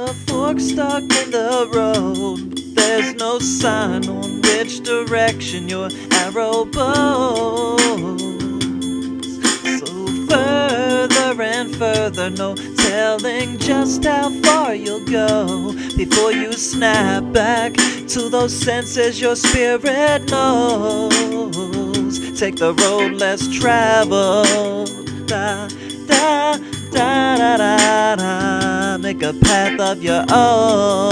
a fork stuck in the road, but there's no sign on which direction your arrow bows. So further and further, no telling just how far you'll go before you snap back to those senses your spirit knows. Take the road less traveled. Da, da, da, da, da, da. Make a path of your own.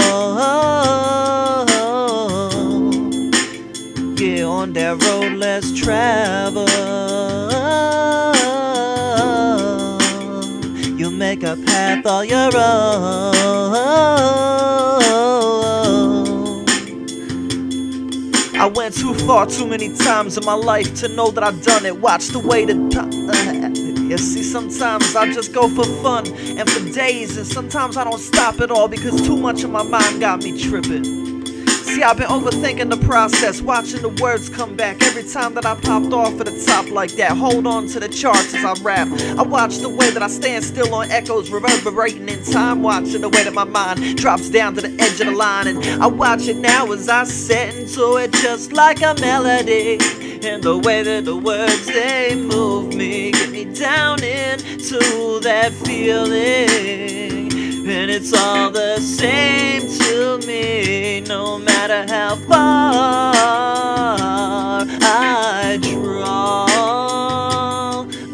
Get on that road less traveled. You'll make a path all your own. I went too far too many times in my life to know that I've done it. Watch the way to you see, sometimes I just go for fun and for days, and sometimes I don't stop at all because too much of my mind got me tripping. See, I've been overthinking the process, watching the words come back every time that I popped off at the top like that. Hold on to the charts as I rap. I watch the way that I stand still on echoes reverberating in time, watching the way that my mind drops down to the edge of the line, and I watch it now as I set into it just like a melody. And the way that the words, they move me, get me down into that feeling. And it's all the same to me, no matter how far I draw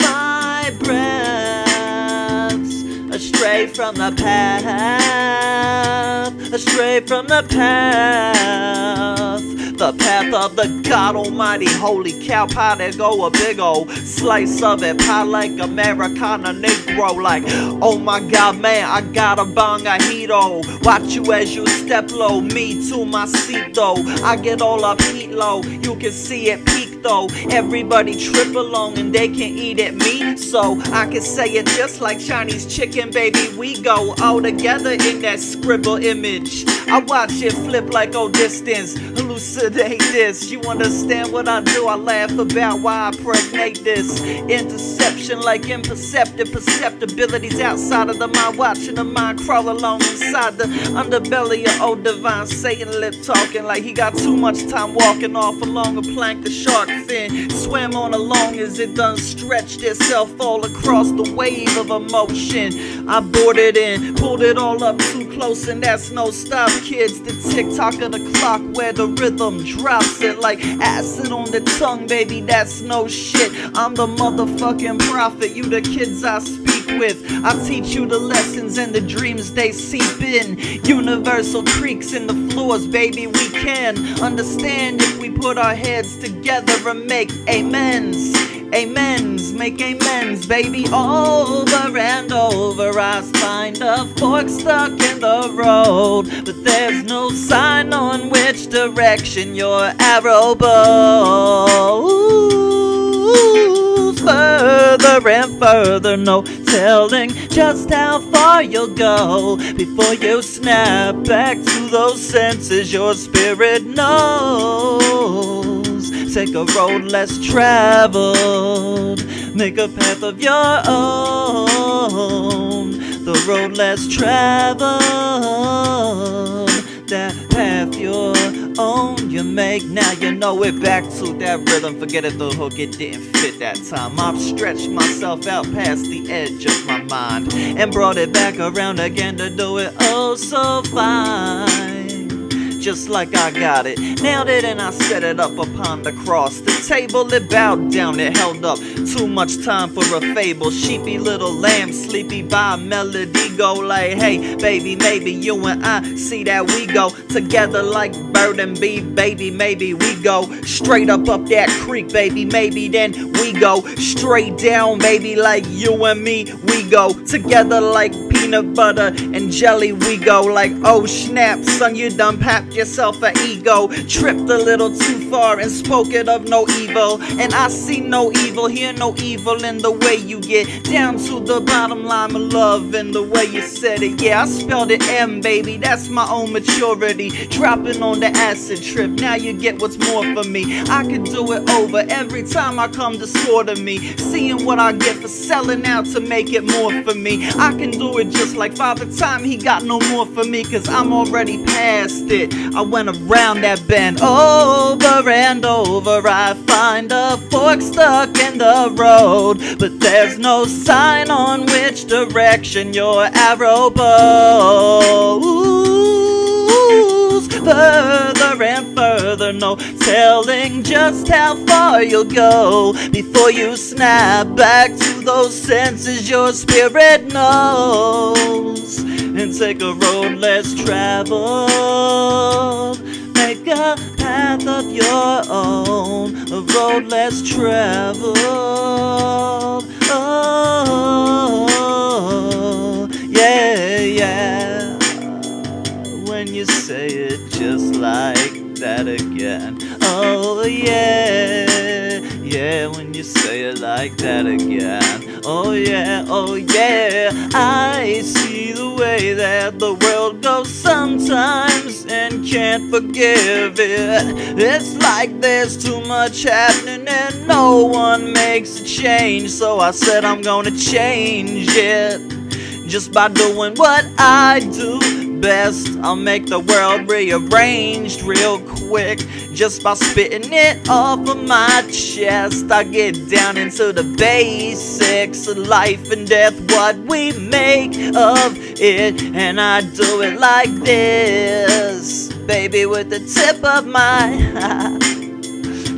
my breaths astray from the path, astray from the path. The path of the God Almighty, holy cow pie, there go a big old slice of it, pie like Americana Negro, like, oh my God, man, I got a bongajito. Watch you as you step low, me to my seat though. I get all up heat low, you can see it peak though. Everybody trip along and they can eat it, me, so I can say it just like Chinese chicken, baby. We go all together in that scribble image. I watch it flip like oh distance, elucidate this. You understand what I do? I laugh about why I pregnate this. Interception like imperceptive perceptibilities outside of the mind, watching the mind crawl along inside the underbelly of old divine Satan, lip talking like he got too much time walking off along a plank. The shark fin swam on along as it done stretched itself all across the wave of emotion. I boarded in, pulled it all up too close, and that's no stop, kids. The tick-tock of the clock where the rhythm drops it like acid on the tongue, baby, that's no shit. I'm the motherfucking prophet, you the kids I speak with. I teach you the lessons and the dreams they seep in. Universal creaks in the floors, baby, we can understand if we put our heads together and make amends. Amens, make amends, baby, over and over. I find a fork stuck in the road, but there's no sign on which direction your arrow bows. Further and further, no telling just how far you'll go before you snap back to those senses your spirit knows. Take a road less traveled, make a path of your own. The road less traveled, that path your own you make. Now you know it, back to that rhythm. Forget it, the hook, it didn't fit that time. I've stretched myself out past the edge of my mind and brought it back around again to do it oh so fine. Just like I got it, nailed it, and I set it up upon the cross. The table, it bowed down, it held up. Too much time for a fable. Sheepy little lamb, sleepy by melody, go like, hey, baby, maybe you and I see that we go together like bird and bee, baby, maybe we go straight up that creek, baby, maybe then we go straight down, baby, like you and me, we go together like peanut butter and jelly, we go like, oh snap, son, you done papped yourself an ego, tripped a little too far and spoke it of no evil, and I see no evil, hear no evil in the way you get down to the bottom line of love and the way you said it. Yeah, I spelled it M, baby, that's my own maturity, dropping on the acid trip. Now you get what's more for me. I could do it over every time I come to score to me, seeing what I get for selling out to make it more for me. I can do it just like Father Time, he got no more for me, cause I'm already past it. I went around that bend over and over. I find a fork stuck in the road, but there's no sign on which direction your arrow bows. Further and further, no telling just how far you'll go before you snap back to those senses your spirit knows, and take a road less traveled. Make a path of your own, a road less traveled. Oh, yeah, yeah. When you say it just like that again. Oh, yeah, yeah. When you say it like that again. Oh, yeah, oh, yeah. I see the way that the world goes sometimes and can't forgive it. It's like there's too much happening and no one makes a change. So I said I'm gonna change it just by doing what I do best. I'll make the world rearranged real quick just by spitting it off of my chest. I get down into the basics of life and death, what we make of it, and I do it like this, baby, with the tip of my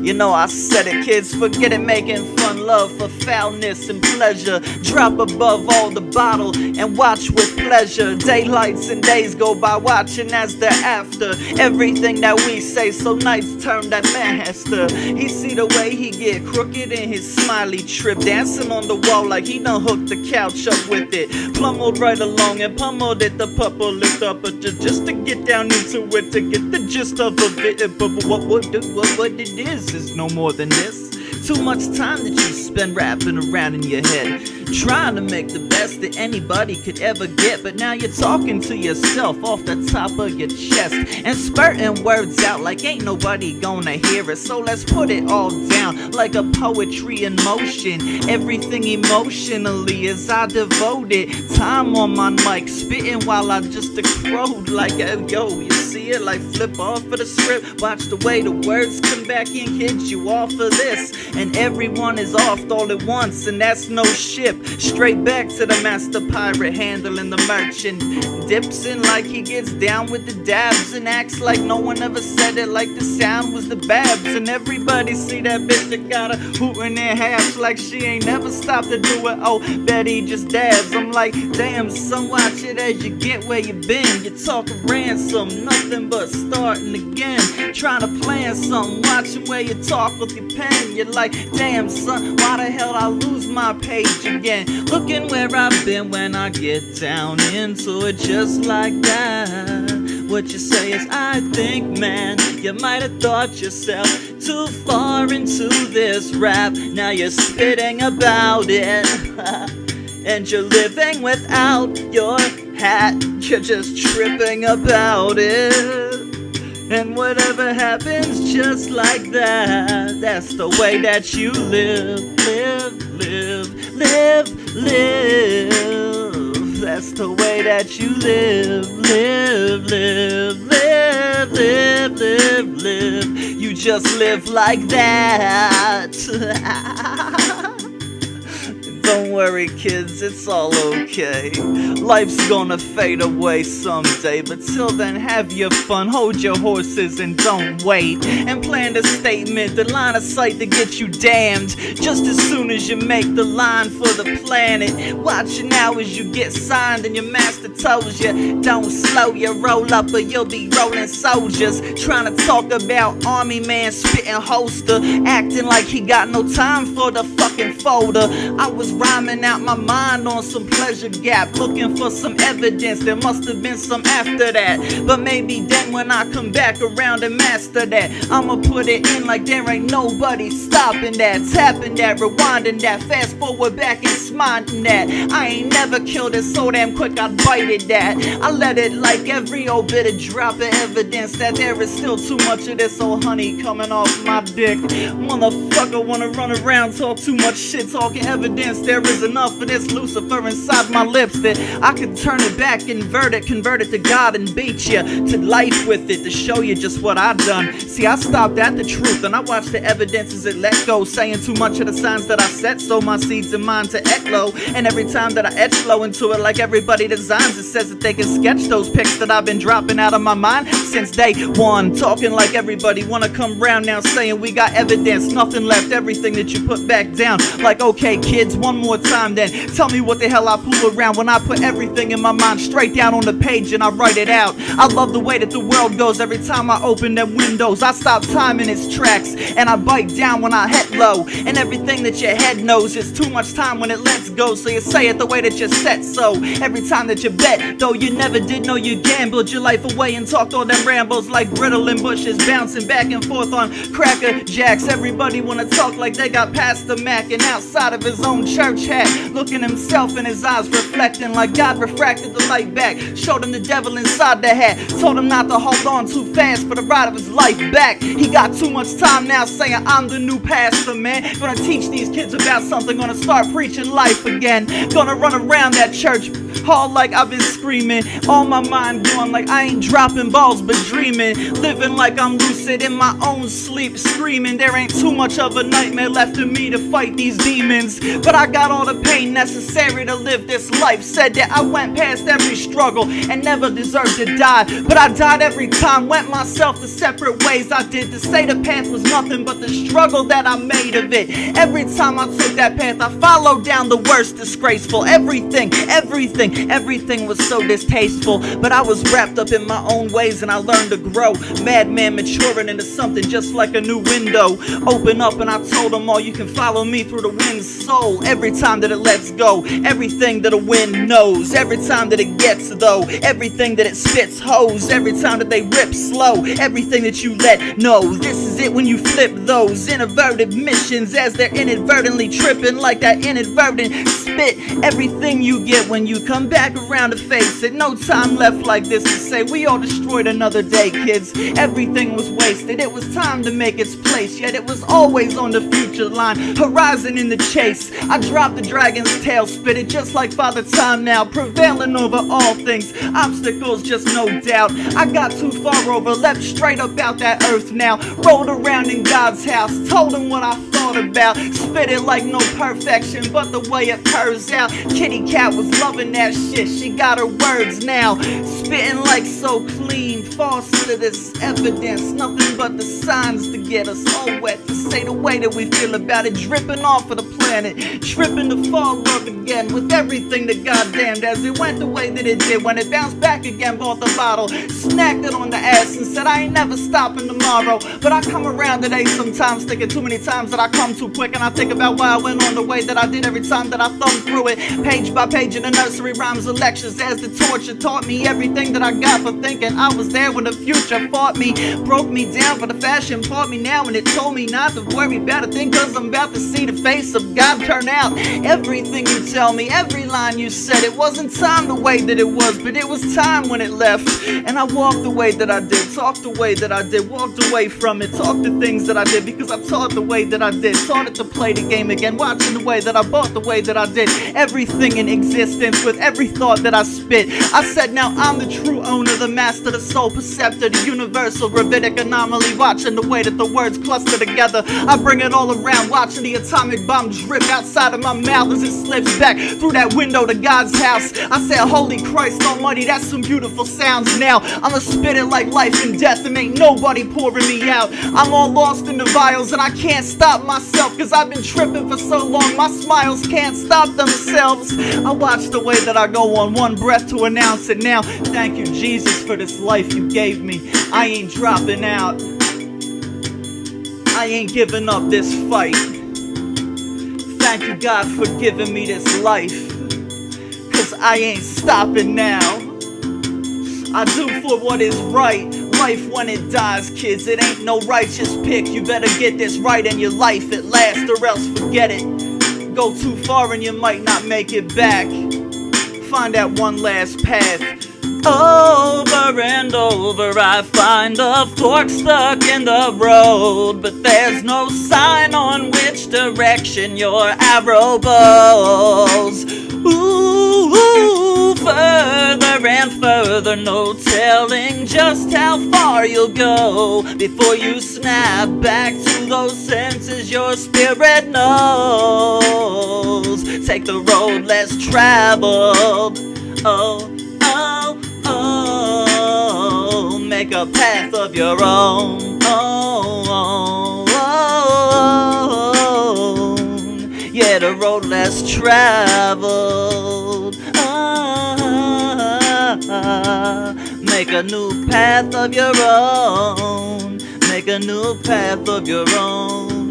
You know I said it, kids, forget it, making fun, love for foulness and pleasure. Drop above all the bottle and watch with pleasure. Daylights and days go by watching as they're after everything that we say, so nights turn that master. He see the way he get crooked in his smiley trip, dancing on the wall like he done hooked the couch up with it. Plummeled right along and pummeled it, the pupper lift up, but just to get down into it, to get the gist of it. But what it is no more than this. Too much time that you spend wrapping around in your head, trying to make the best that anybody could ever get. But now you're talking to yourself off the top of your chest and spurting words out like ain't nobody gonna hear it. So let's put it all down like a poetry in motion. Everything emotionally as I devoted time on my mic, spitting while I just crowed like yo, you see it, like flip off of the script. Watch the way the words come back and hit you off of this, and everyone is off all at once, and that's no ship. Straight back to the master pirate handling the merchant. Dips in like he gets down with the dabs and acts like no one ever said it, like the sound was the babs. And everybody see that bitch that got a hoot in their halves like she ain't never stopped to do it. Oh, Betty just dabs. I'm like, damn son, watch it as you get where you been. You talk ransom, nothing but starting again. Trying to plan something, watching where you talk with your pen. You're like, damn son, why the hell I lose my page again? Looking where I've been when I get down into it just like that. What you say is, I think, man, you might have thought yourself too far into this rap. Now you're spitting about it and you're living without your hat. You're just tripping about it, and whatever happens just like that. That's the way that you live, live, live, live, live. That's the way that you live, live, live, live, live, live, live. You just live like that. Don't worry, kids, it's all okay. Life's gonna fade away someday, but till then, have your fun, hold your horses and don't wait. And plan the statement, the line of sight to get you damned just as soon as you make the line for the planet. Watching now as you get signed and your master tells you, don't slow your roll up or you'll be rolling soldiers. Trying to talk about army man spitting holster, acting like he got no time for the fucking folder. I was rhyming out my mind on some pleasure gap, looking for some evidence evidence. There must have been some after that, but maybe then when I come back around and master that, I'ma put it in like there ain't nobody stopping that. Tapping that, rewinding that, fast forward back and smiling that. I ain't never killed it so damn quick I bited that. I let it like every old bit of drop of evidence that there is still too much of this old honey coming off my dick. Motherfucker wanna run around, talk too much shit, talking evidence. There is enough of this Lucifer inside my lips that I can turn it back, invert it, convert it to God and beat you to life with it, to show you just what I've done. See, I stopped at the truth and I watched the evidence as it let go, saying too much of the signs that I set, sow my seeds in mine to echo. And every time that I etch low into it, like everybody designs, it says that they can sketch those pics that I've been dropping out of my mind since day one. Talking like everybody wanna come round now, saying we got evidence, nothing left, everything that you put back down. Like, okay kids, one more time then, tell me what the hell I fool around when I put everything in my mind straight down on the page and I write it out. I love the way that the world goes every time I open them windows. I stop time in its tracks and I bite down when I head low. And everything that your head knows is too much time when it lets go, so you say it the way that you set. So every time that you bet, though you never did know you gambled your life away and talked all them rambos like brittle and bushes bouncing back and forth on cracker jacks. Everybody wanna talk like they got past the Mac and outside of his own church hat, looking himself in his eyes reflecting like God refracted the light back, showed him the devil inside the hat, told him not to hold on too fast for the ride of his life back. He got too much time now saying I'm the new pastor, man. Gonna teach these kids about something, gonna start preaching life again. Gonna run around that church hall like I've been screaming, all my mind going like I ain't dropping balls but dreaming, living like I'm lucid in my own sleep, screaming there ain't too much of a nightmare left in me to fight these demons, but I got all the pain necessary to live this life. Said that I went past every struggle and never deserved to die, but I died every time, went myself the separate ways I did, to say the path was nothing but the struggle that I made of it. Every time I took that path I followed down the worst, disgraceful. Everything was so distasteful, but I was wrapped up in my own ways and I learned to grow. Madman maturing into something just like a new window. Open up and I told them all, you can follow me through the wind's soul. Every time that it lets go, everything that the wind knows, every time that it gets though, everything that it spits hose, every time that they rip slow, everything that you let know. This is it when you flip those inadvertent missions as they're inadvertently tripping like that inadvertent spit. Everything you get when you come back around to face it. No time left like this to say we all destroyed another day, kids. Everything was wasted, it was time to make its place, yet it was always on the future line, horizon in the chase. I dropped the dragon's tail, spit it just like Father Time now, prevailing over all things, obstacles just no doubt. I got too far over, left straight up out that earth now, rolled around in God's house, told him what I thought about, spit it like no perfection but the way it purrs out. Kitty cat was loving that shit, she got her words now, spitting like so clean, false to this evidence, nothing but the signs to get us all wet, to say the way that we feel about it, dripping off of the planet, tripping to fall love again with everything that goddamned as it went the way that it did. When it bounced back again, bought the bottle, snacked it on the ass and said I ain't never stopping tomorrow. But I come around today sometimes thinking too many times that I come too quick, and I think about why I went on the way that I did every time that I thumbed through it, page by page in the nursery rhymes and lectures, as the torture taught me everything that I got for thinking I was there when the future fought me, broke me down for the fashion, fought me now, and it told me not to worry about a thing, cause I'm about to see the face of God turn out. Everything you tell me, every line you said, it wasn't time the way that it was, but it was time when it left. And I walked the way that I did, talked the way that I did, walked away from it, talked the things that I did, because I taught the way that I did, taught it to play the game again, watching the way that I bought the way that I did, everything in existence with every thought that I spit. I said now I'm the true owner, the master, the soul perceptor, the universal gravitic anomaly, watching the way that the words cluster together. I bring it all around, watching the atomic bomb drip outside of my mouth as it slips back through that window to God's house. I said, holy Christ almighty, that's some beautiful sounds now. I'ma spit it like life and death and ain't nobody pouring me out. I'm all lost in the vials and I can't stop myself, cause I've been tripping for so long, my smiles can't stop themselves. I watch the way that I go on one breath to announce it now. Thank you Jesus for this life you gave me, I ain't dropping out, I ain't giving up this fight. Thank you God for giving me this life, cause I ain't stopping now. I do for what is right. Life when it dies, kids, it ain't no righteous pick. You better get this right in your life at last, or else forget it. Go too far and you might not make it back. Find that one last path. Over and over I find a fork stuck in the road, but there's no sign on which direction your arrow goes. Ooh, further and further, no telling just how far you'll go before you snap back to those senses your spirit knows. Take the road less traveled. Oh, oh, oh, make a path of your own. Oh, oh, oh, oh. Yeah, the road less traveled. Make a new path of your own. Make a new path of your own.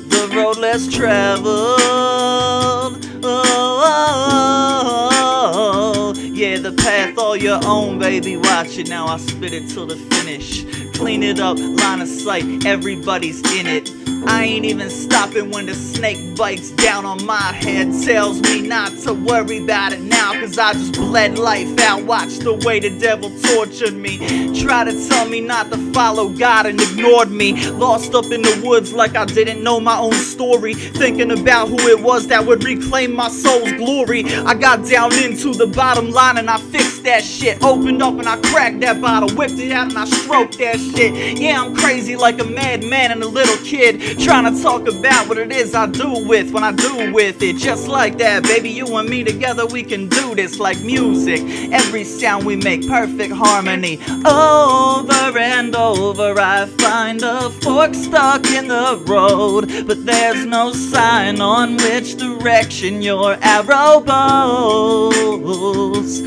The road less traveled. Oh, oh, oh, yeah, the path all your own, baby. Watch it now, I spit it till the finish. Clean it up, line of sight, everybody's in it. I ain't even stopping when the snake bites down on my head. Tells me not to worry about it now, cause I just bled life out. Watch the way the devil tortured me. Try to tell me not to follow God and ignored me. Lost up in the woods like I didn't know my own story. Thinking about who it was that would reclaim my soul's glory. I got down into the bottom line and I fixed that shit. Opened up and I cracked that bottle, whipped it out and I stroked that shit. Yeah, I'm crazy like a madman and a little kid, trying to talk about what it is I do with when I do with it. Just like that, baby, you and me together, we can do this like music. Every sound we make, perfect harmony. Over and over I find a fork stuck in the road, but there's no sign on which direction your arrow goes.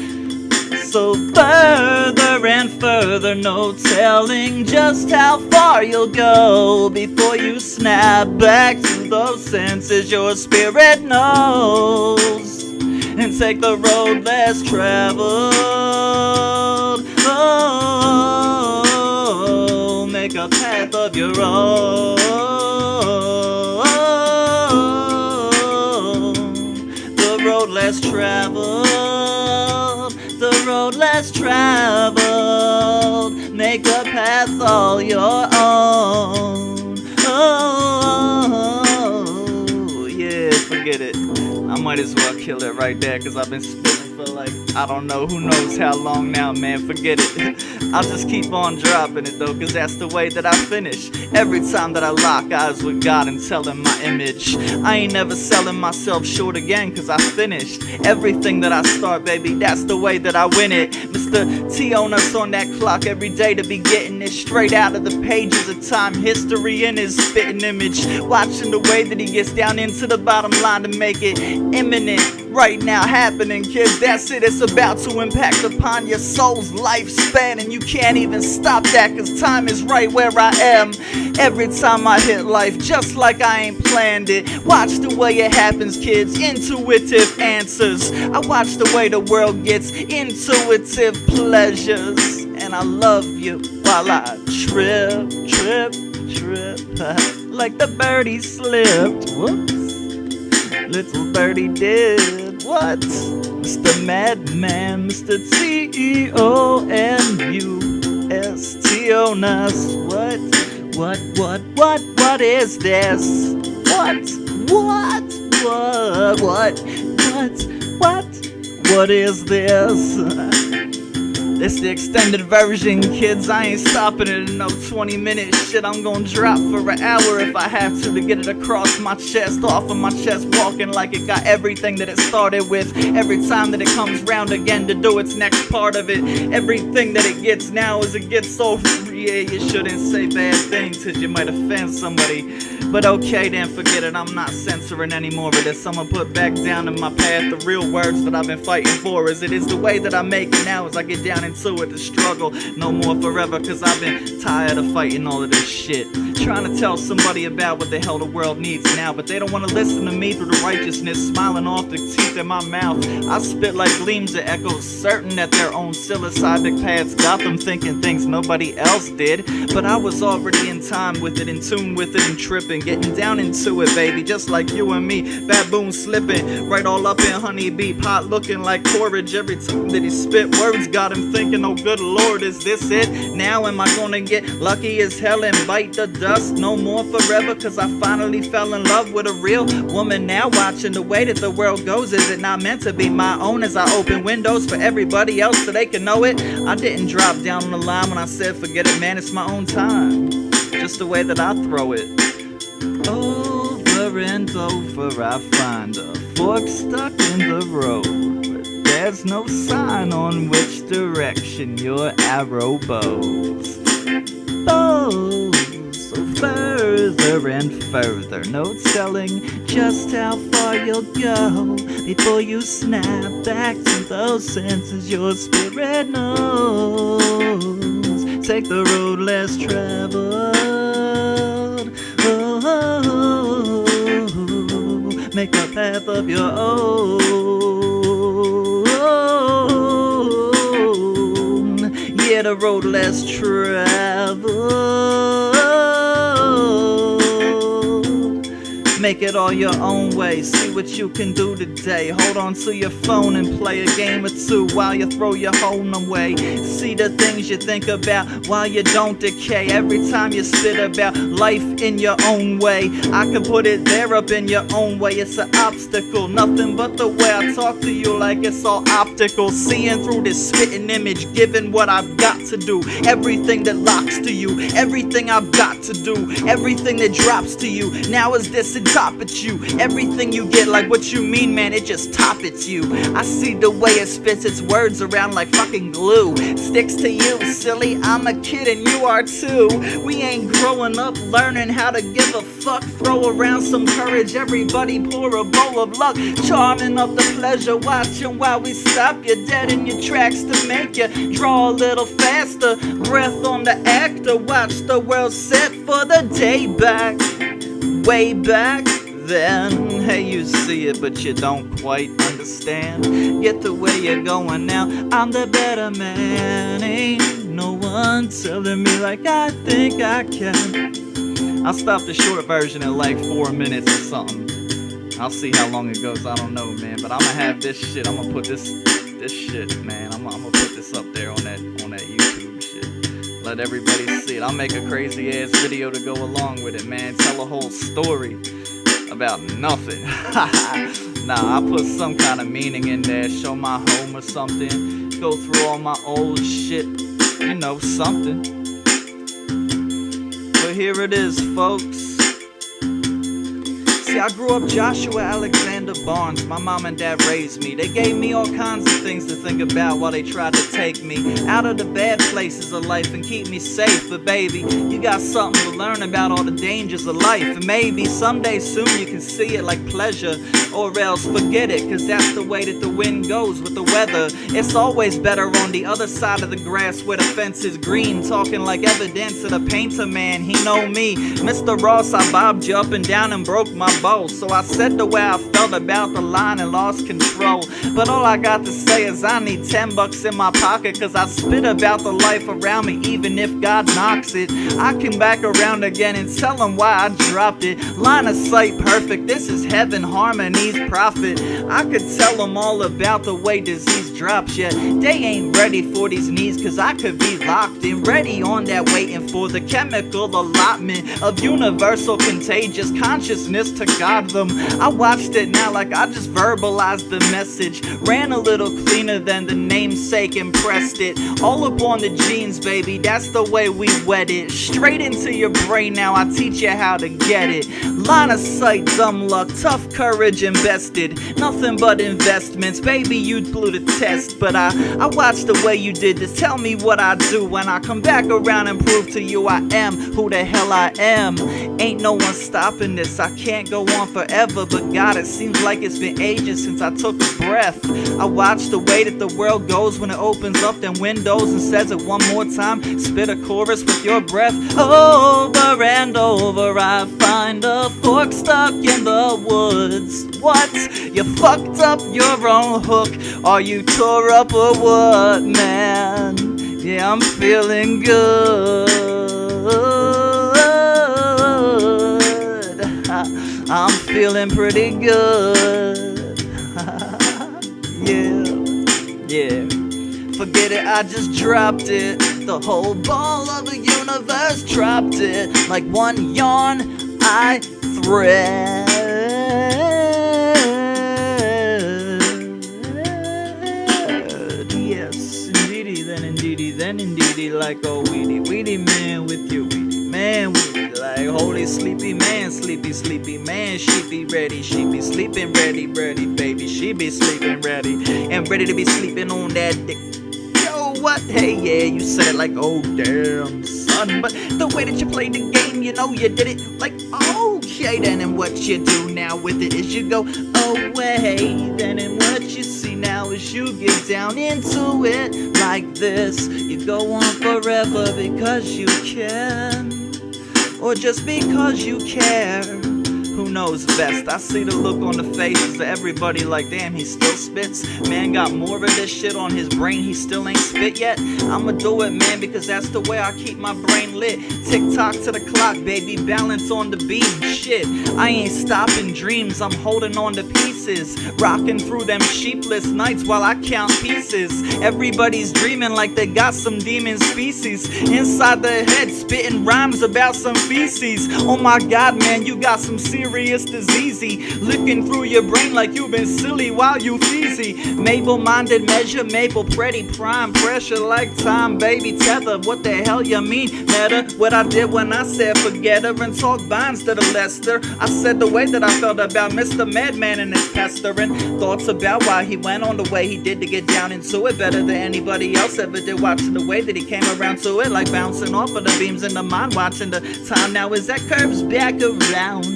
So further and further, no telling just how far you'll go before you snap back to those senses your spirit knows, and take the road less traveled. Oh, make a path of your own. The road less traveled. The road less traveled, make a path all your own. Oh, yeah, forget it. I might as well kill it right there, cause I've been spitting for like, I don't know, who knows how long now, man, forget it. I'll just keep on dropping it though, cause that's the way that I finish. Every time that I lock eyes with God and tell him my image, I ain't never selling myself short again, cause I finished everything that I start, baby, that's the way that I win it. Mr. Teonus on that clock every day to be getting it straight out of the pages of time history in his spitting image. Watching the way that he gets down into the bottom line to make it imminent. Right now happening, kids, that's it. It's about to impact upon your soul's lifespan, and you can't even stop that, cause time is right where I am. Every time I hit life, just like I ain't planned it. Watch the way it happens, kids, intuitive answers. I watch the way the world gets intuitive pleasures, and I love you while I trip, trip, trip, like the birdie slipped. Whoops. Little birdie did what? Mr. Madman, Mr. Teonus, Teonus. What is this? What is this? It's the extended version, kids. I ain't stopping it in no 20-minute shit. I'm gonna drop for an hour if I have to get it across my chest, off of my chest, walking like it got everything that it started with. Every time that it comes round again to do its next part of it, everything that it gets now as it gets so Yeah, you shouldn't say bad things cause you might offend somebody. But okay then, forget it, I'm not censoring any more of this. I'ma put back down in my path the real words that I've been fighting for. As it is the way that I make it now as I get down into it, the struggle no more forever. Cause I've been tired of fighting all of this shit, trying to tell somebody about what the hell the world needs now. But they don't wanna listen to me through the righteousness, smiling off the teeth in my mouth. I spit like gleams of echoes, certain that their own psilocybin paths got them thinking things nobody else did. But I was already in time with it, in tune with it and tripping, getting down into it, baby, just like you and me. Baboon slipping right all up in honeybee pot, looking like porridge every time that he spit. Words got him thinking, oh good lord, is this it? Now am I gonna get lucky as hell and bite the dust no more forever? Cause I finally fell in love with a real woman now, watching the way that the world goes. Is it not meant to be my own as I open windows for everybody else so they can know it? I didn't drop down on the line when I said forget it, man, it's my own time, just the way that I throw it. Over and over I find a fork stuck in the road, but there's no sign on which direction your arrow bows. So further and further, no telling just how far you'll go before you snap back to those senses your spirit knows. Take the road less traveled. Make a path of your own. Yeah, the road less traveled. Make it all your own way. See what you can do today. Hold on to your phone and play a game or two while you throw your home away. See the things you think about while you don't decay. Every time you spit about life in your own way, I can put it there up in your own way. It's an obstacle, nothing but the way I talk to you like it's all optical. Seeing through this spitting image, giving what I've got to do. Everything that locks to you, everything I've got to do, everything that drops to you. Now is this and top at you. Everything you get, like what you mean, man, it just top at you. I see the way it spits its words around like fucking glue. Sticks to you, silly, I'm a kid and you are too. We ain't growing up learning how to give a fuck. Throw around some courage, everybody pour a bowl of luck. Charming up the pleasure, watching while we stop you dead in your tracks to make you draw a little faster. Breath on the actor, watch the world set for the day back. Way back then, hey, you see it, but you don't quite understand. Get the way you're going now, I'm the better man. Ain't no one telling me like I think I can. I'll stop the short version at like 4 minutes or something. I'll see how long it goes, I don't know, man. But I'ma have this shit, I'ma put this shit, man. I'ma put this up there on that YouTube shit. Let everybody see it. I'll make a crazy ass video to go along with it, man. Tell a whole story about nothing. Nah, I'll put some kind of meaning in there. Show my home or something. Go through all my old shit. You know, something. But here it is, folks. See, I grew up Joshua Alexander Barnes. My mom and dad raised me. They gave me all kinds of things to think about while they tried to take me out of the bad places of life and keep me safe. But baby, you got something to learn about all the dangers of life. And maybe someday soon you can see it like pleasure, or else forget it, cause that's the way that the wind goes with the weather. It's always better on the other side of the grass where the fence is green. Talking like evidence of the painter man, he know me. Mr. Ross, I bobbed you up and down and broke my bow. So I said the way I felt about the line and lost control. But all I got to say is I need 10 bucks in my pocket, cause I spit about the life around me. Even if God knocks it, I come back around again and tell him why I dropped it. Line of sight perfect, this is heaven, harmony's prophet. I could tell them all about the way disease drops, yet they ain't ready for these knees, cause I could be locked in, ready on that, waiting for the chemical allotment of universal contagious consciousness to guide them. I watched it now like I just verbalized the message. Ran a little cleaner than the namesake and pressed it all up on the jeans, baby, that's the way we wet it. Straight into your brain now, I teach you how to get it. Line of sight, dumb luck, tough courage invested. Nothing but investments, baby, you blew the test, but I watched the way you did this. Tell me what I do when I come back around and prove to you I am who the hell I am. Ain't no one stopping this, I can't go on forever, but God, it seems like it's been ages since I took a breath. I watch the way that the world goes when it opens up them windows and says it one more time. Spit a chorus with your breath. Over and over I find a fork stuck in the woods. What? You fucked up your own hook, or you tore up or what, man? Yeah, I'm feeling good. I'm feeling pretty good. Yeah. Forget it, I just dropped it. The whole ball of the universe dropped it. Like one yarn I thread. Yes, indeedy, then indeedy, like a weedy man with your weedy man, weedy. Like holy sleepy man, sleepy man, she be ready, she be sleeping ready, baby, she be sleeping ready, and ready to be sleeping on that dick. What? Hey, yeah, you said it like, oh damn, son. But the way that you played the game, you know you did it like, okay, then. And what you do now with it is you go away. Then and what you see now is you get down into it like this. You go on forever because you can, or just because you care. Who knows best? I see the look on the faces of everybody like, damn, he still spits. Man got more of this shit on his brain, he still ain't spit yet. I'ma do it, man, because that's the way I keep my brain lit. Tick tock to the clock, baby, balance on the beat. Shit, I ain't stopping dreams, I'm holding on to pieces. Rocking through them sheepless nights while I count pieces. Everybody's dreaming like they got some demon species inside their head, spitting rhymes about some feces. Oh my god, man, you got some serious disease licking through your brain like you've been silly while you feezy. Mabel-minded measure, Maple pretty prime pressure like time, baby tether. What the hell you mean? Meta, what I did when I said forget her and talk binds to the Lester. I said the way that I felt about Mr. Madman and his pestering. Thoughts about why he went on the way he did to get down into it better than anybody else ever did. Watching the way that he came around to it, like bouncing off of the beams in the mind. Watching the time now as that curves back around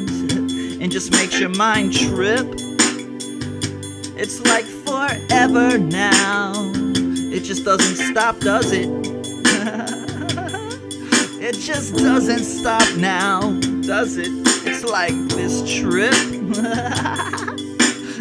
and just makes your mind trip. It's like forever now. It just doesn't stop, does it? It just doesn't stop now, does it? It's like this trip.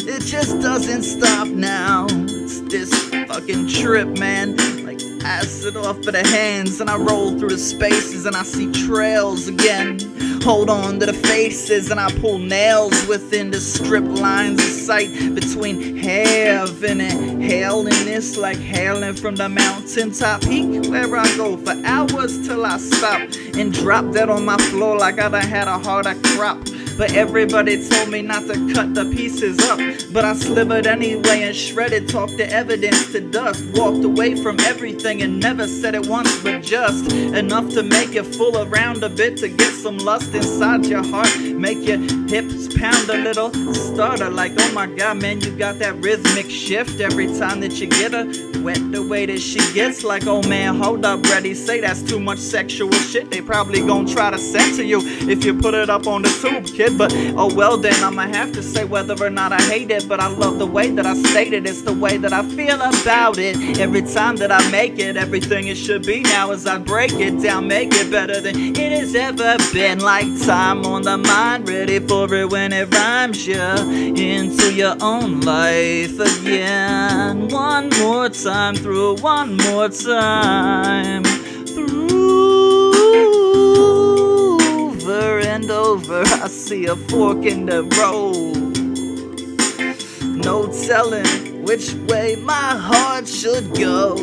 It just doesn't stop now. It's this fucking trip, man. Like acid off of the hands, and I roll through the spaces and I see trails again. Hold on to the faces and I pull nails within the strip lines of sight between heaven and hell. And it's like hailing from the mountaintop peak where I go for hours till I stop and drop dead on my floor like I done had a harder crop. But everybody told me not to cut the pieces up, but I slivered anyway and shredded, talked the evidence to dust. Walked away from everything and never said it once, but just enough to make you fool around a bit, to get some lust inside your heart, make your hips pound a little, starter like, oh my god, man, you got that rhythmic shift every time that you get her wet the way that she gets. Like, oh man, hold up, ready, say that's too much sexual shit. They probably gonna try to censor you if you put it up on the tube, kid. But oh well, then I'ma have to say whether or not I hate it. But I love the way that I state it, it's the way that I feel about it. Every time that I make it, everything it should be now as I break it down, make it better than it has ever been. Like time on the mind, ready for it when it rhymes you into your own life again. One more time, through one more time, through over and over. I see a fork in the road, no telling which way my heart should go.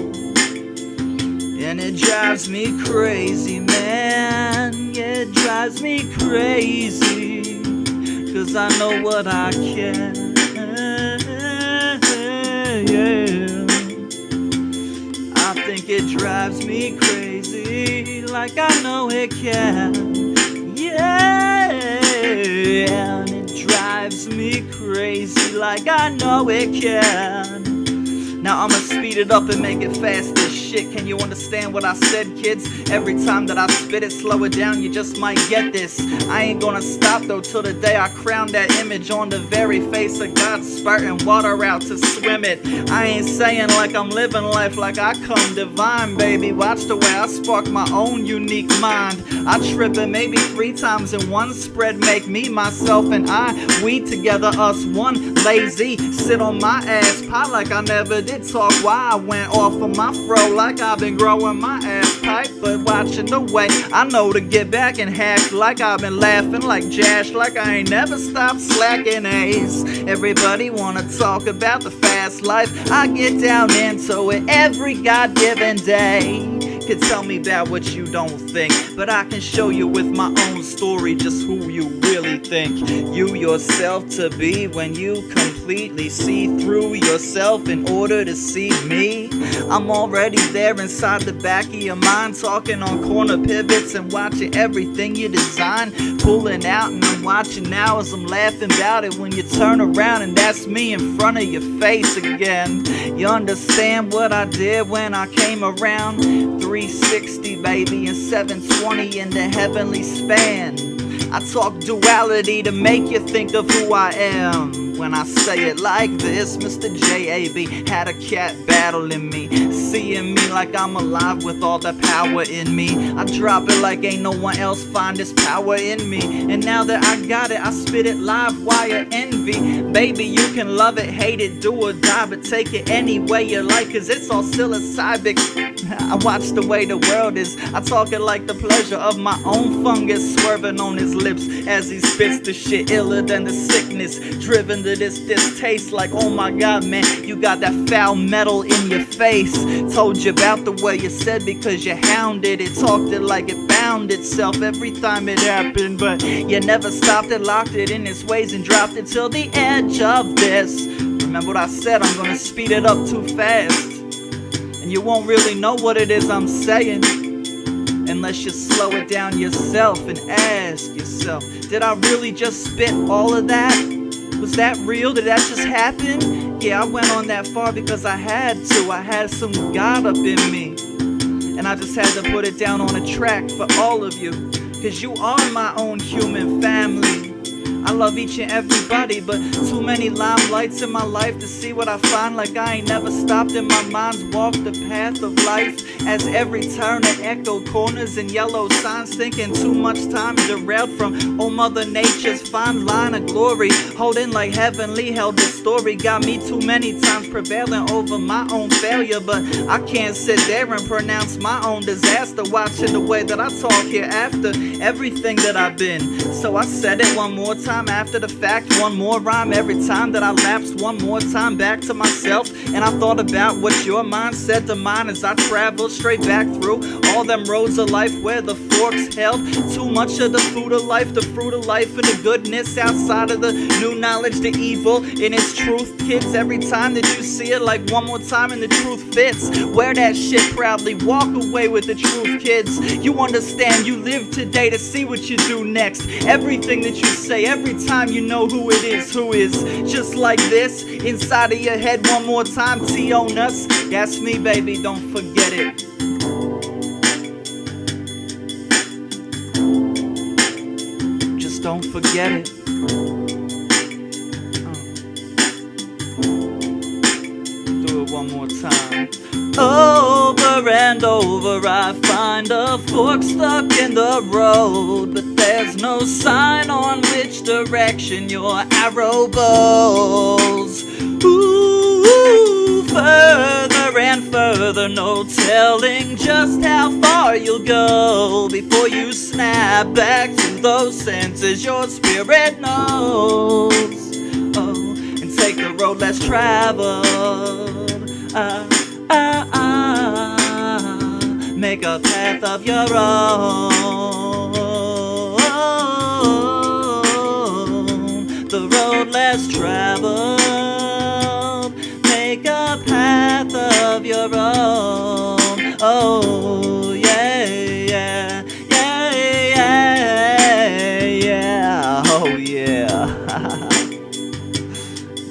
And it drives me crazy, man. Yeah, it drives me crazy, 'cause I know what I can. Yeah, I think it drives me crazy, like I know it can. Yeah, and it drives me crazy like I know it can. Now I'ma speed it up and make it fast as shit. Can you understand what I said, kids? Every time that I spit it, slow it down, you just might get this. I ain't gonna stop though till the day I crown that image on the very face of God, spurting water out to swim it. I ain't saying like I'm living life like I come divine, baby. Watch the way I spark my own unique mind. I trip it maybe 3 times in one spread, make me, myself, and I, we together, us one. Lazy, sit on my ass pie like I never did talk. Why I went off of my fro like I've been growing my ass pipe, but watching the way I know to get back and hack like I've been laughing like Jash, like I ain't never stopped slacking A's. Everybody wanna talk about the fast life, I get down into it every God-given day. Could tell me about what you don't think, but I can show you with my own story just who you really think you yourself to be when you completely see through yourself in order to see me. I'm already there inside the back of your mind, talking on corner pivots and watching everything you design, pulling out, and I'm watching now as I'm laughing about it when you turn around and that's me in front of your face again. You understand what I did when I came around? 360 baby and 720 in the heavenly span. I talk duality to make you think of who I am. When I say it like this, Mr. J.A.B had a cat battling me, seeing me like I'm alive with all the power in me. I drop it like ain't no one else find this power in me, and now that I got it, I spit it live wire envy. Baby, you can love it, hate it, do or die, but take it any way you like, cause it's all psilocybic. I watch the way the world is, I talk it like the pleasure of my own fungus swerving on his lips as he spits the shit iller than the sickness, driven to this distaste like, oh my god man, you got that foul metal in your face. Told you about the way you said because you hounded it, talked it like it found itself every time it happened, but you never stopped it, locked it in its ways and dropped it till the edge of this. Remember what I said, I'm gonna speed it up too fast, and you won't really know what it is I'm saying unless you slow it down yourself and ask yourself, did I really just spit all of that? Was that real? Did that just happen? Yeah, I went on that far because I had to. I had some God up in me, and I just had to put it down on a track for all of you, cause you are my own human family. I love each and everybody, but too many limelights in my life to see what I find. Like I ain't never stopped in my mind's walk the path of life, as every turn and echo corners and yellow signs, thinking too much time derailed from old Mother Nature's fine line of glory, holding like heavenly held the story. Got me too many times prevailing over my own failure, but I can't sit there and pronounce my own disaster, watching the way that I talk here after everything that I've been. So I said it one more time after the fact, one more rhyme every time that I lapsed one more time back to myself, and I thought about what your mind said to mine as I traveled straight back through all them roads of life where the forks held too much of the food of life, the fruit of life, and the goodness outside of the new knowledge, the evil in its truth. Kids, every time that you see it, like one more time and the truth fits, wear that shit proudly, walk away with the truth, kids. You understand, you live today to see what you do next. Everything that you say, every time you know who it is, who is just like this inside of your head. One more time, Teonus, that's me baby, don't forget it. Just don't forget it. Do it one more time. Over and over I find a fork stuck in the road, but there's no sign on which direction your arrow goes. Ooh, further and further, no telling just how far you'll go before you snap back to those senses your spirit knows. Oh, and take the road less traveled. Make a path of your own. The road less traveled. Make a path of your own. Oh yeah, yeah, yeah, yeah, yeah. Oh yeah.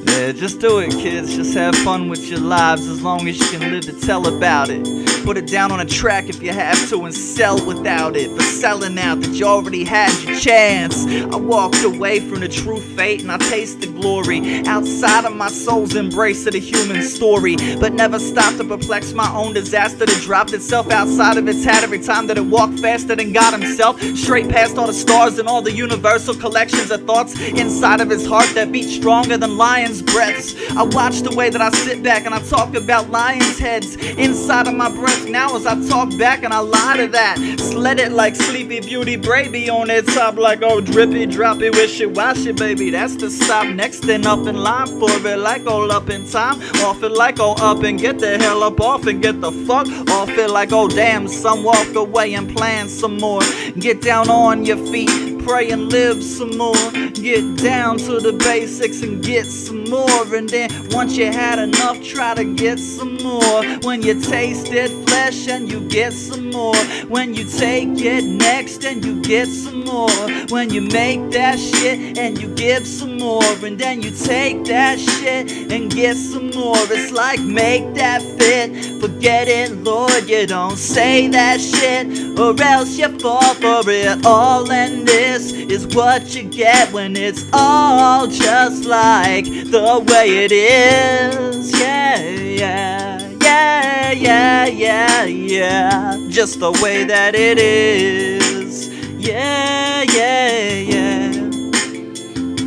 Yeah, just do it, kids. Just have fun with your lives as long as you can live to tell about it. Put it down on a track if you have to and sell without it. For selling out that you already had your chance. I walked away from the true fate and I tasted glory outside of my soul's embrace of the human story, but never stopped to perplex my own disaster that dropped itself outside of its hat every time that it walked faster than God himself, straight past all the stars and all the universal collections of thoughts inside of his heart that beat stronger than lion's breaths. I watch the way that I sit back and I talk about lions' heads inside of my breath now as I talk back and I lie to that. Sled it like Sleepy Beauty Brady on that top like oh drippy droppy wishy-washy baby. That's the stop next and up in line for it like all up in time. Off it like oh up and get the hell up off and get the fuck off it like oh damn some walk away and plan some more. Get down on your feet, pray and live some more. Get down to the basics and get some more. And then once you had enough, try to get some more. When you tasted flesh and you get some more. When you take it next and you get some more. When you make that shit and you give some more. And then you take that shit and get some more. It's like make that fit, forget it Lord. You don't say that shit or else you fall for it all. And this is what you get when it's all just like the way it is. Yeah, yeah, yeah, yeah, yeah, yeah. Just the way that it is. Yeah, yeah, yeah.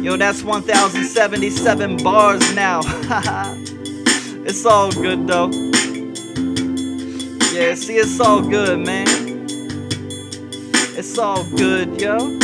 Yo, that's 1077 bars now. It's all good though. Yeah, see, it's all good, man. It's all good, yo.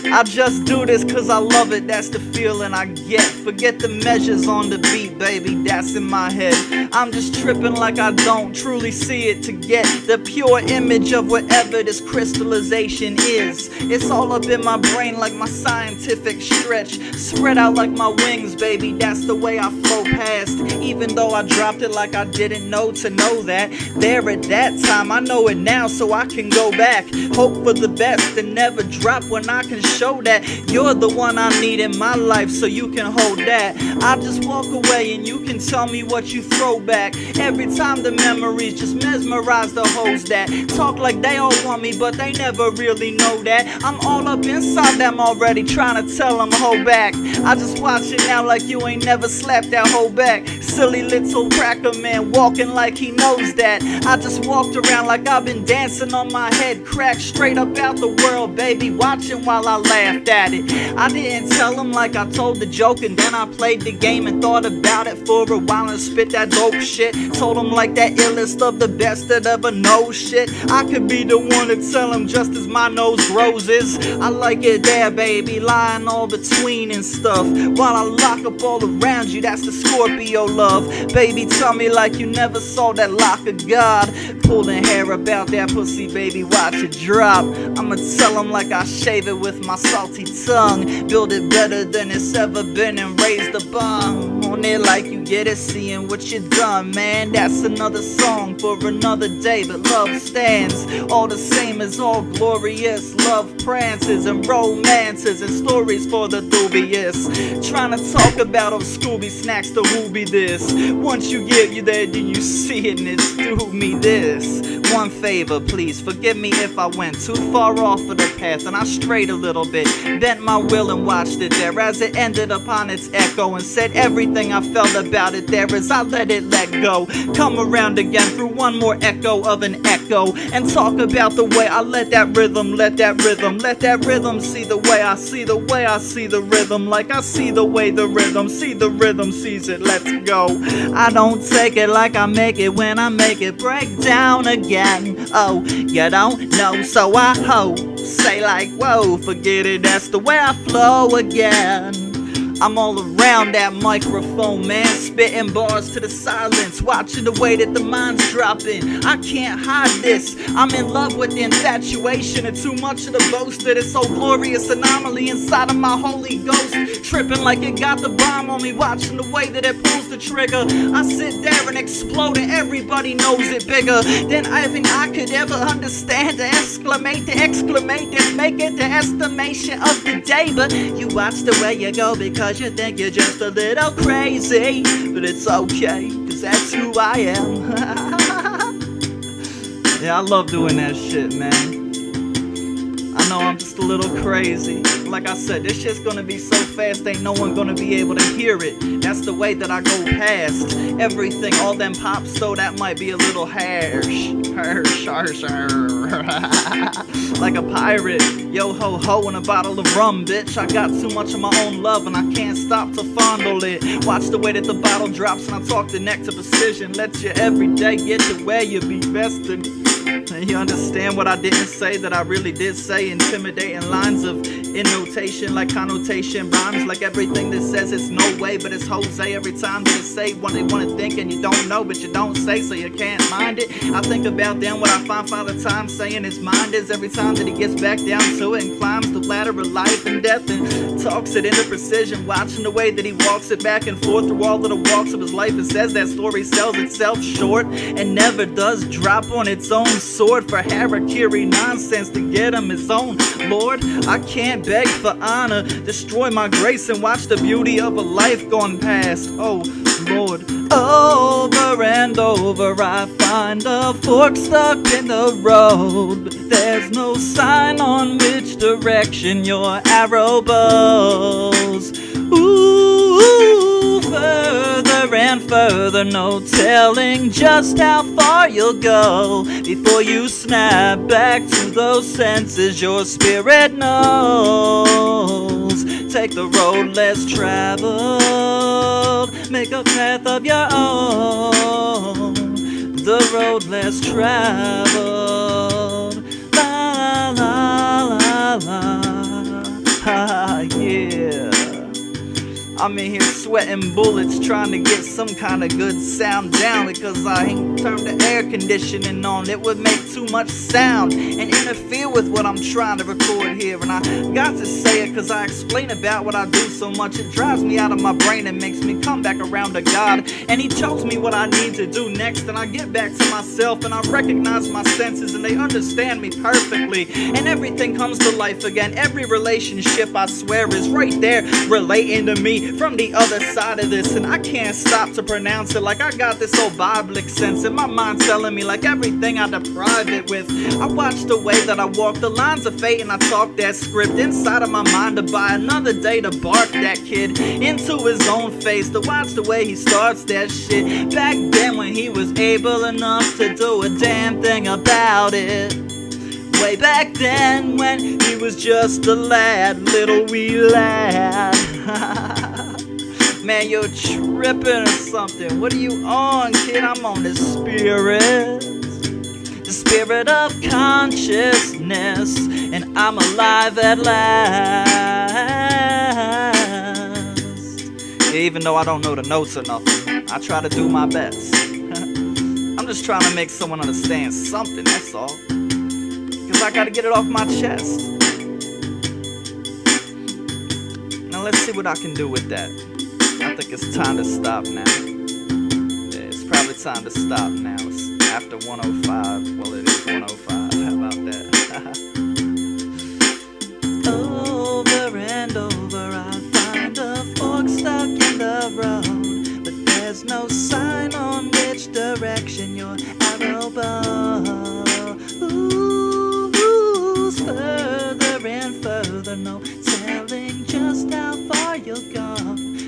I just do this cause I love it, that's the feeling I get. Forget the measures on the beat, baby, that's in my head. I'm just tripping like I don't truly see it to get the pure image of whatever this crystallization is. It's all up in my brain like my scientific stretch. Spread out like my wings, baby, that's the way I flow past. Even though I dropped it like I didn't know to know that. There at that time, I know it now so I can go back. Hope for the best and never drop when I can show that you're the one I need in my life so you can hold that. I just walk away and you can tell me what you throw back. Every time the memories just mesmerize the hoes that talk like they all want me but they never really know that. I'm all up inside them already trying to tell them hold back. I just watch it now like you ain't never slapped that hoe back. Silly little cracker man walking like he knows that. I just walked around like I've been dancing on my head cracked straight up out the world, baby, watching while I laughed at it. I didn't tell him like I told the joke and then I played the game and thought about it for a while and spit that dope shit. Told him like that illest of the best that ever knows shit. I could be the one to tell him just as my nose grows is. I like it there, baby, lying all between and stuff while I lock up all around you. That's the Scorpio love. Baby, tell me like you never saw that lock of God. Pulling hair about that pussy, baby, watch it drop. I'ma tell him like I shave it with my salty tongue. Build it better than it's ever been and raise the bung on it like you get it, seeing what you done, man. That's another song for another day, but love stands all the same as all glorious. Love prances and romances and stories for the dubious. Trying to talk about those Scooby snacks to who be this. Once you get you there, then you see it and it's do me this. One favor, please, forgive me if I went too far off of the path and I strayed a little bit. Bent my will and watched it there as it ended upon its echo and said everything I felt about it there as I let it let go. Come around again through one more echo of an echo and talk about the way I let that rhythm see the way I see the way I see the rhythm, like I see the way the rhythm sees it. Let's go. I don't take it like I make it when I make it break down again. Oh, you don't know, so I hope. Say like, whoa, forget it, that's the way I flow again. I'm all around that microphone, man, spitting bars to the silence, watching the way that the mind's dropping. I can't hide this, I'm in love with the infatuation and too much of the boast that it's so glorious anomaly inside of my Holy Ghost. Tripping like it got the bomb on me, watching the way that it pulls the trigger. I sit there and explode and everybody knows it bigger than I think I could ever understand. To exclamate, to make it the estimation of the day. But you watch the way you go because Cause you think you're just a little crazy. But it's okay, cause that's who I am. Yeah, I love doing that shit, man. I know I'm just a little crazy. Like I said, this shit's gonna be so fast, ain't no one gonna be able to hear it. That's the way that I go past everything. All them pops, though, that might be a little harsh. Like a pirate, yo ho ho and a bottle of rum, bitch. I got too much of my own love and I can't stop to fondle it. Watch the way that the bottle drops and I talk the neck to precision. Let you every day get to where you be vested. You understand what I didn't say that I really did say? Intimidating lines of innotation, like connotation rhymes, like everything that says it's no way, but it's Jose every time that you say what they want to think, and you don't know, but you don't say, so you can't mind it. I think about then what I find Father Time saying his mind is every time that he gets back down to it and climbs the ladder of life and death and talks it into precision, watching the way that he walks it back and forth through all of the walks of his life. It says that story sells itself short and never does drop on its own sword for harakiri nonsense to get him his own Lord. I can't beg for honor, destroy my grace and watch the beauty of a life gone past. Oh Lord, over and over I find a fork stuck in the road, but there's no sign on which direction your arrow bows. Ooh, further and further, no telling just how far you'll go before you snap back to those senses your spirit knows. Take the road less traveled, make a path of your own. The road less traveled, la la la la la, yeah. I'm in here sweating bullets trying to get some kind of good sound down because I ain't turned the air conditioning on. It would make too much sound and interfere with what I'm trying to record here. And I got to say it because I explain about what I do so much. It drives me out of my brain and makes me come back around to God. And he tells me what I need to do next. And I get back to myself and I recognize my senses and they understand me perfectly. And everything comes to life again. Every relationship, I swear, is right there relating to me from the other side of this, and I can't stop to pronounce it like I got this old biblic sense in my mind telling me like everything I deprived it with. I watch the way that I walk the lines of fate and I talk that script inside of my mind to buy another day to bark that kid into his own face, to watch the way he starts that shit back then when he was able enough to do a damn thing about it. Way back then when he was just a lad, little wee lad. Man, you're tripping or something. What are you on, kid? I'm on the spirit of consciousness, and I'm alive at last. Even though I don't know the notes or nothing, I try to do my best. I'm just trying to make someone understand something, that's all. Cause I gotta get it off my chest. Now let's see what I can do with that. I think it's time to stop now. Yeah, it's probably time to stop now. It's after 105. Well, it is 105. How about that? Over and over I find a fork stuck in the road, but there's no sign on which direction your arrow bows. Ooh, further and further, no telling just how far you'll go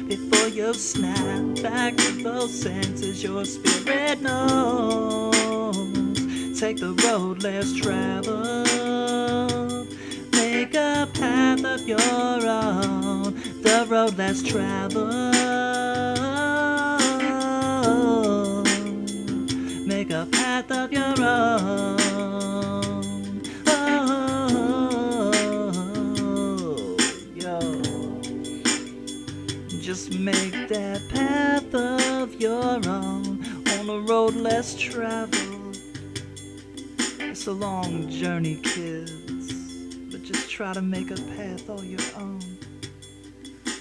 before you snap back to those senses your spirit knows. Take the road less traveled, make a path of your own. The road less traveled, make a path of your own. Just make that path of your own on a road less traveled. It's a long journey, kids, but just try to make a path all your own.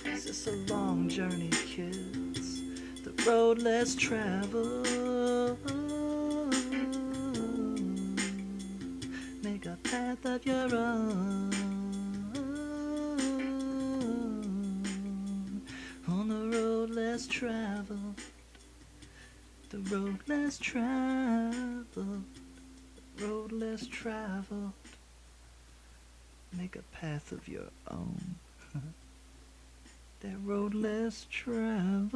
It's just a long journey, kids, the road less traveled. Make a path of your own. The road less traveled, road less traveled. Make a path of your own. That road less traveled.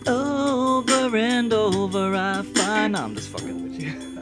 Over and over I find I'm just fucking with you.